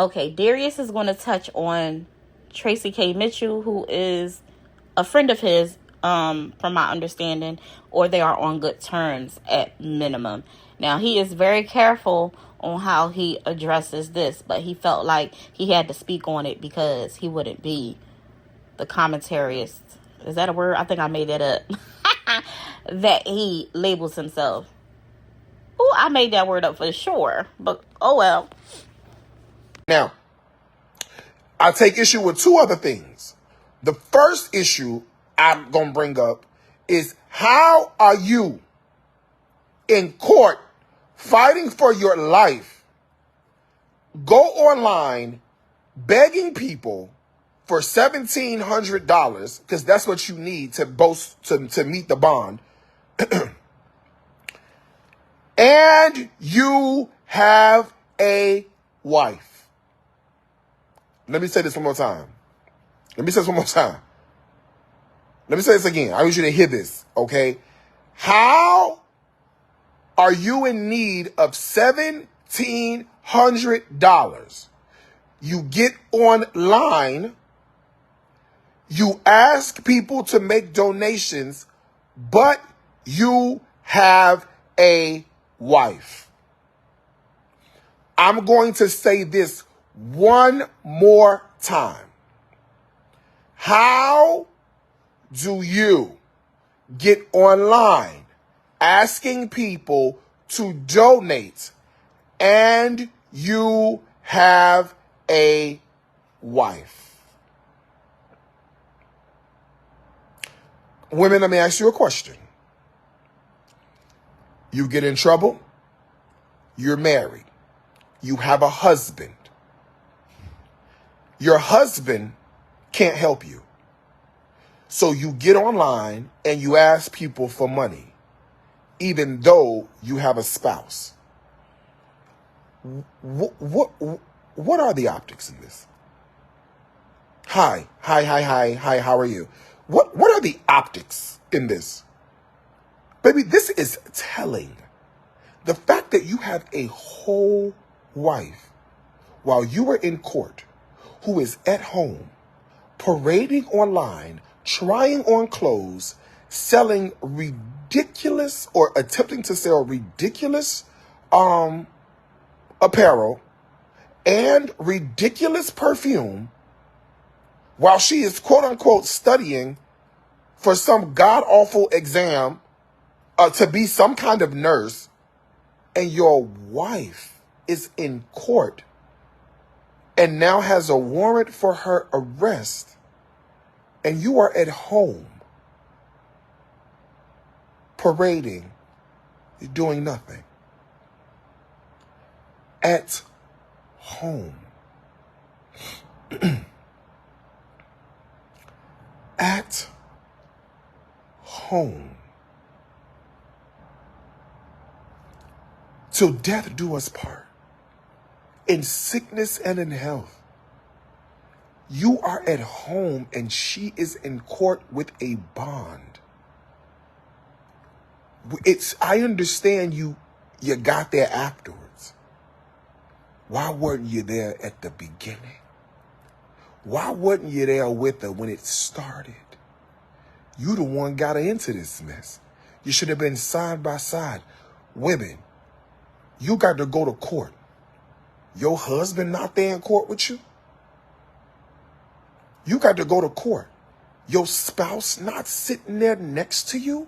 Okay, Darius is going to touch on Tracy K. Mitchell, who is a friend of his, from my understanding, or they are on good terms at minimum. Now, he is very careful on how he addresses this, but he felt like he had to speak on it because he wouldn't be the commentarist. Is that a word? I think I made that up. That he labels himself. Oh, I made that word up for sure, but oh well. Now, I take issue with two other things. The first issue I'm going to bring up is, how are you in court fighting for your life, go online begging people for $1,700, because that's what you need to meet the bond, and you have a wife. Let me say this one more time. Let me say this again. I want you to hear this, okay? How are you in need of $1,700? You get online, you ask people to make donations, but you have a wife. I'm going to say this one more time. How do you get online asking people to donate and you have a wife? Women, let me ask you a question. You get in trouble, you're married, you have a husband. Your husband can't help you. So you get online and you ask people for money, even though you have a spouse. What are the optics in this? Hi, how are you? What are the optics in this? Baby, this is telling. The fact that you have a whole wife while you are in court, who is at home, parading online, trying on clothes, selling ridiculous or attempting to sell ridiculous apparel and ridiculous perfume, while she is quote unquote studying for some god awful exam to be some kind of nurse, and your wife is in court and now has a warrant for her arrest, and you are at home parading, doing nothing. At home. At home. Till death do us part. In sickness and in health. You are at home and she is in court with a bond. I understand you got there afterwards. Why weren't you there at the beginning? Why weren't you there with her when it started? You the one got her into this mess. You should have been side by side. Women, you got to go to court. Your husband not there in court with you? You got to go to court. Your spouse not sitting there next to you?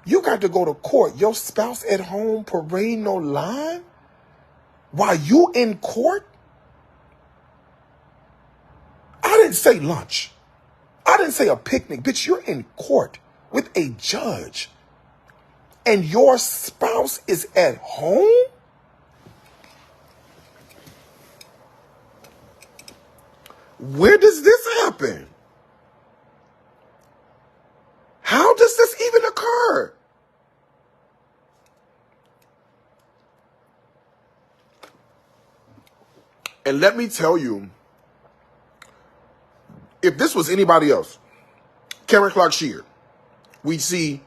You got to go to court. Your spouse at home parading no line? While you in court? I didn't say lunch. I didn't say a picnic. Bitch, you're in court with a judge. And your spouse is at home? Where does this happen? How does this even occur? And let me tell you, if this was anybody else, Karen Clark Sheard, we see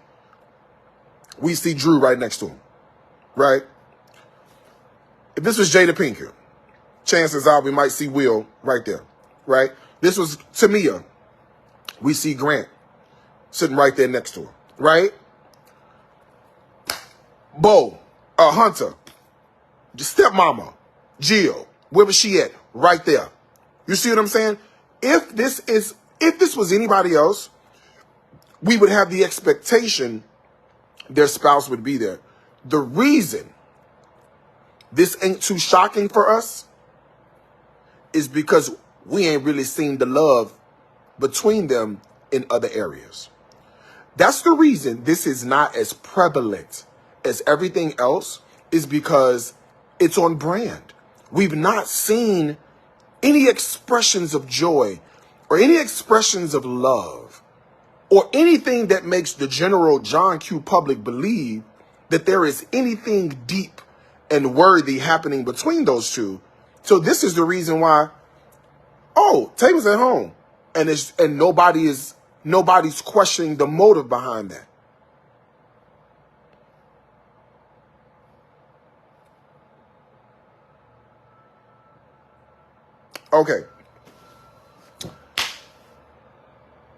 Drew right next to him, right? If this was Jada Pinkett, chances are we might see Will right there, right? This was Tamia. We see Grant sitting right there next to her, right? Bo, Hunter, stepmama, Jill, where was she at? Right there. You see what I'm saying? If this was anybody else, we would have the expectation their spouse would be there. The reason this ain't too shocking for us is because we ain't really seen the love between them in other areas. That's the reason this is not as prevalent as everything else, is because it's on brand. We've not seen any expressions of joy or any expressions of love or anything that makes the general John Q. public believe that there is anything deep and worthy happening between those two. So this is the reason why, Taylor's at home, and nobody's questioning the motive behind that. Okay.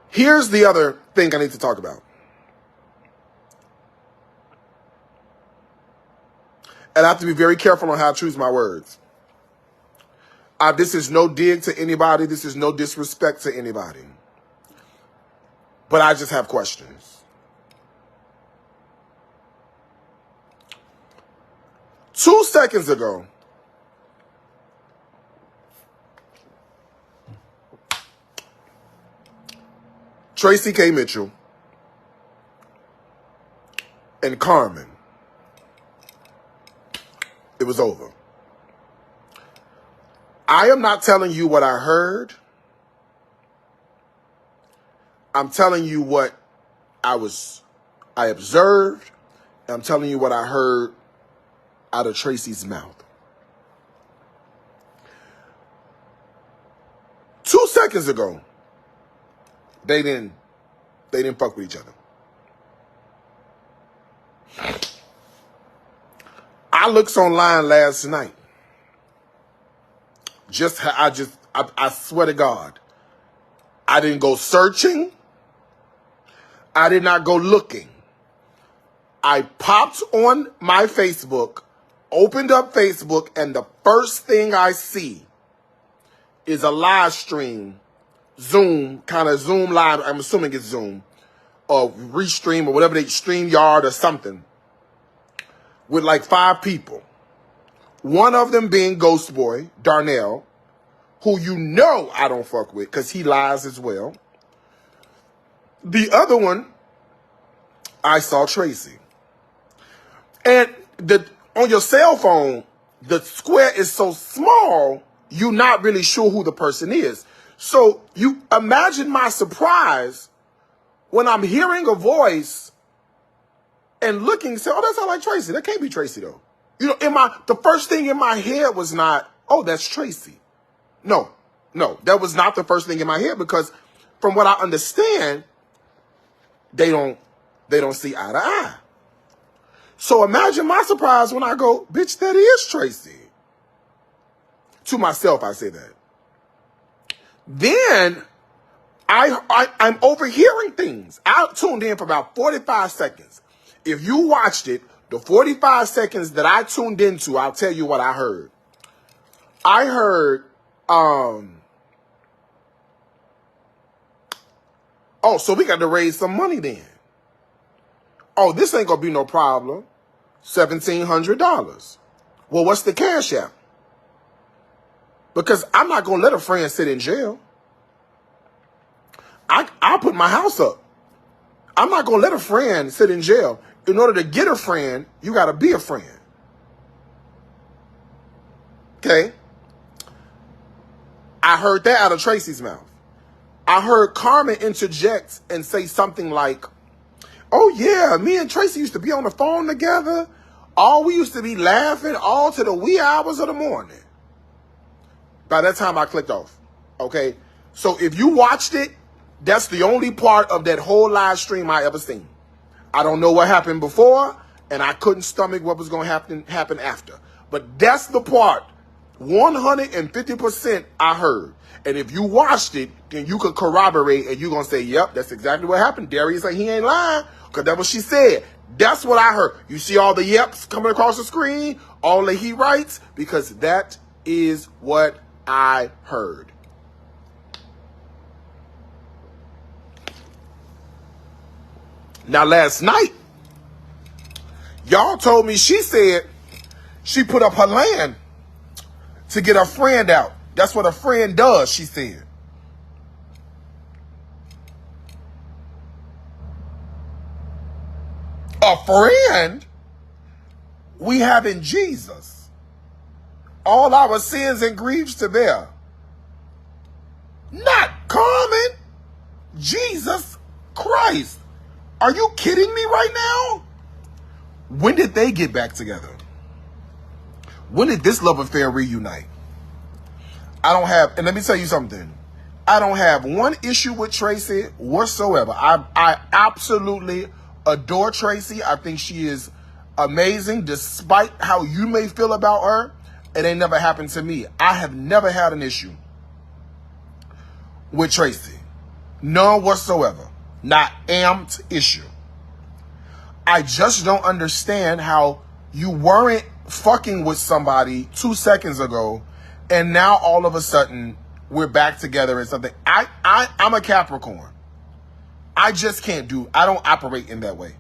Here's the other thing I need to talk about. And I have to be very careful on how I choose my words. This is no dig to anybody. This is no disrespect to anybody. But I just have questions. 2 seconds ago, Tracy K. Mitchell and Carmen, it was over. I am not telling you what I heard. I'm telling you what I observed. And I'm telling you what I heard out of Tracy's mouth. 2 seconds ago, they didn't fuck with each other. I looked online last night. I swear to God, I didn't go searching. I did not go looking. I popped on my Facebook, opened up Facebook, and the first thing I see is a live stream, Zoom live. I'm assuming it's Zoom or Restream or whatever they StreamYard or something, with like 5 people. One of them being Ghost Boy, Darnell, who you know I don't fuck with because he lies as well. The other one, I saw Tracy. And on your cell phone, the square is so small, you're not really sure who the person is. So you imagine my surprise when I'm hearing a voice and looking, say, oh, that sounds like Tracy. That can't be Tracy, though. You know, the first thing in my head was not, oh, that's Tracy. No, that was not the first thing in my head, because from what I understand, they don't see eye to eye. So imagine my surprise when I go, bitch, that is Tracy. To myself, I say that. Then I'm overhearing things. I tuned in for about 45 seconds. If you watched it, the 45 seconds that I tuned into, I'll tell you what I heard. I heard, so we got to raise some money then. Oh, this ain't going to be no problem. $1,700. Well, what's the cash app? Because I'm not going to let a friend sit in jail. I'll put my house up. I'm not going to let a friend sit in jail. In order to get a friend, you got to be a friend. Okay? I heard that out of Tracy's mouth. I heard Carmen interject and say something like, oh, yeah, me and Tracy used to be on the phone together. We used to be laughing all to the wee hours of the morning. By that time, I clicked off. Okay? So if you watched it, that's the only part of that whole live stream I ever seen. I don't know what happened before, and I couldn't stomach what was going to happen after. But that's the part 150% I heard. And if you watched it, then you could corroborate and you're going to say, yep, that's exactly what happened. Darius said he ain't lying because that's what she said. That's what I heard. You see all the yeps coming across the screen, all that he writes, because that is what I heard. Now, last night, y'all told me she said she put up her land to get her friend out. That's what a friend does, she said. A friend we have in Jesus. All our sins and griefs to bear. Not Carmen. Jesus Christ. Are you kidding me right now? When did they get back together? When did this love affair reunite? I don't have, and let me tell you something. I don't have one issue with Tracy whatsoever. I absolutely adore Tracy. I think she is amazing, despite how you may feel about her. It ain't never happened to me. I have never had an issue with Tracy. None whatsoever. Not amped issue. I just don't understand how you weren't fucking with somebody 2 seconds ago and now all of a sudden we're back together and something. I'm a Capricorn. I just can't I don't operate in that way.